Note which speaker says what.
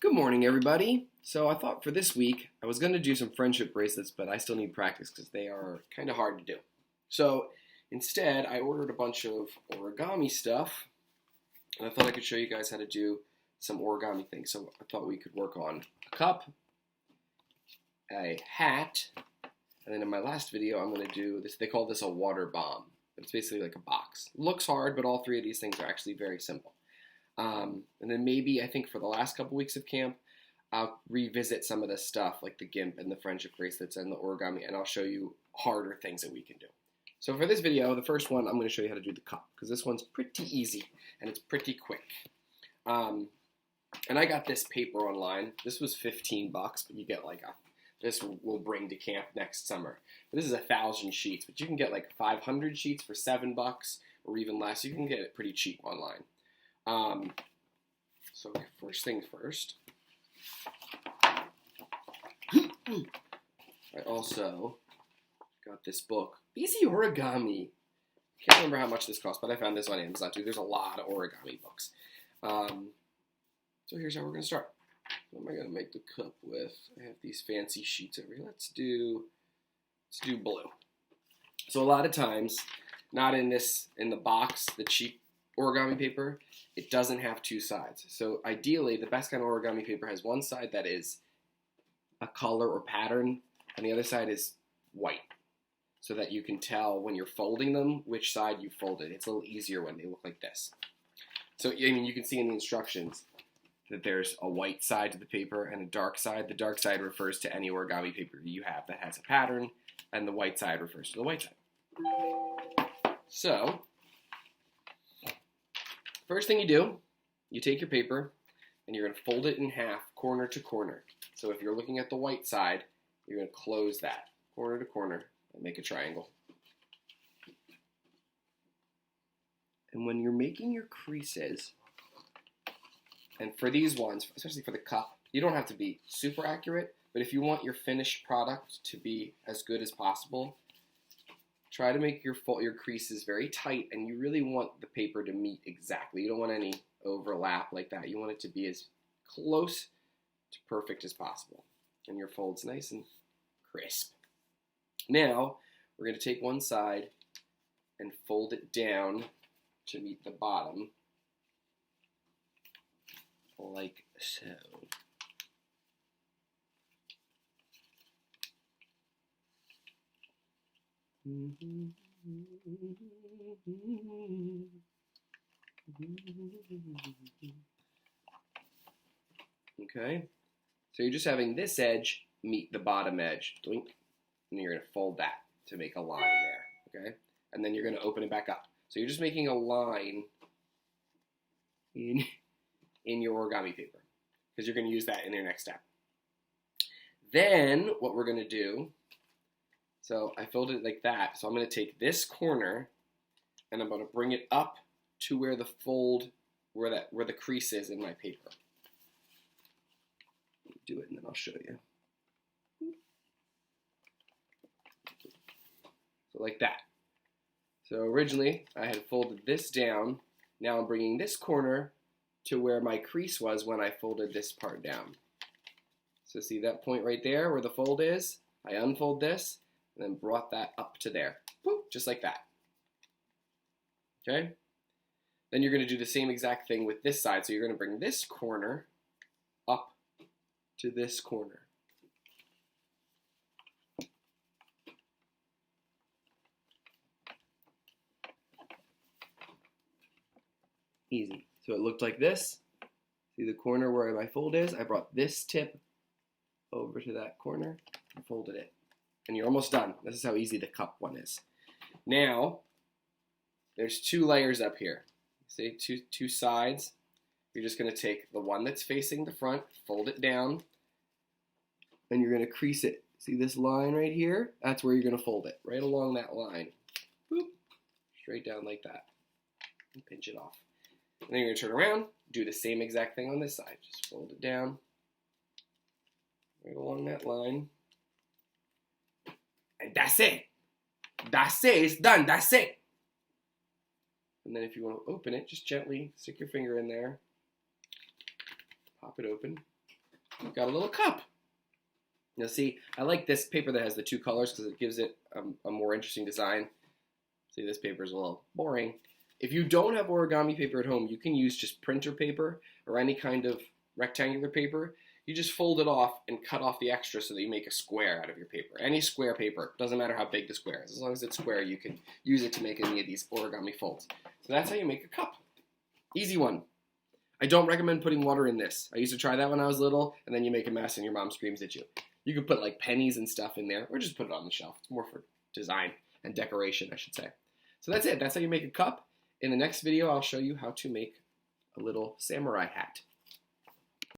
Speaker 1: Good morning, everybody. So I thought for this week I was going to do some friendship bracelets, but I still need practice because they are kind of hard to do. So instead, I ordered a bunch of origami stuff, and I thought I could show you guys how to do some origami things. So I thought we could work on a cup, a hat, and then in my last video I'm going to do this. They call this a water bomb, but it's basically like a box. Looks hard, but all three of these things are actually very simple. And then maybe, I think for the last couple weeks of camp, I'll revisit some of the stuff like the GIMP and the friendship bracelets and the origami, and I'll show you harder things that we can do. So for this video, the first one, I'm going to show you how to do the cup, because this one's pretty easy and it's pretty quick. And I got this paper online. This was 15 bucks, but you get like this will bring to camp next summer. But this is 1,000 sheets, but you can get like 500 sheets for 7 bucks or even less. You can get it pretty cheap online. So first things first, I also got this book, Easy Origami. Can't remember how much this cost, but I found this on Amazon too. There's a lot of origami books. So here's how we're going to start. What am I going to make the cup with? I have these fancy sheets over here. Let's do blue. So a lot of times, not in the box, the cheap origami paper, it doesn't have two sides. So ideally, the best kind of origami paper has one side that is a color or pattern, and the other side is white, so that you can tell when you're folding them which side you folded. It's a little easier when they look like this. So I mean, you can see in the instructions that there's a white side to the paper and a dark side. The dark side refers to any origami paper you have that has a pattern, and the white side refers to the white side. So first thing you do, you take your paper and you're going to fold it in half, corner to corner. So if you're looking at the white side, you're going to close that corner to corner and make a triangle. And when you're making your creases, and for these ones, especially for the cup, you don't have to be super accurate, but if you want your finished product to be as good as possible, try to make your creases very tight, and you really want the paper to meet exactly. You don't want any overlap like that. You want it to be as close to perfect as possible. And your fold's nice and crisp. Now, we're going to take one side and fold it down to meet the bottom, like so. Okay, so you're just having this edge meet the bottom edge, and you're going to fold that to make a line there, okay? And then you're going to open it back up. So you're just making a line in your origami paper, because you're going to use that in your next step. Then what we're going to do, so I folded it like that, so I'm going to take this corner and I'm going to bring it up to where the fold, where the crease is in my paper. Do it and then I'll show you. So like that. So originally I had folded this down. Now I'm bringing this corner to where my crease was when I folded this part down. So see that point right there where the fold is? I unfold this and then brought that up to there. Boop, just like that. Okay? Then you're going to do the same exact thing with this side. So you're going to bring this corner up to this corner. Easy. So it looked like this. See the corner where my fold is? I brought this tip over to that corner and folded it. And you're almost done. This is how easy the cup one is. Now, there's 2 layers up here. See, two sides. You're just going to take the one that's facing the front, fold it down, and you're going to crease it. See this line right here? That's where you're going to fold it, right along that line. Boop, straight down like that. And pinch it off. And then you're going to turn around, do the same exact thing on this side. Just fold it down, right along that line. And that's it. That's it. It's done. That's it. And then if you want to open it, just gently stick your finger in there, pop it open, you've got a little cup. Now see, I like this paper that has the two colors because it gives it a more interesting design. See, this paper is a little boring. If you don't have origami paper at home, you can use just printer paper or any kind of rectangular paper. You just fold it off and cut off the extra so that you make a square out of your paper. Any square paper, doesn't matter how big the square is. As long as it's square, you can use it to make any of these origami folds. So that's how you make a cup. Easy one. I don't recommend putting water in this. I used to try that when I was little, and then you make a mess and your mom screams at you. You could put like pennies and stuff in there, or just put it on the shelf. It's more for design and decoration, I should say. So that's it. That's how you make a cup. In the next video, I'll show you how to make a little samurai hat.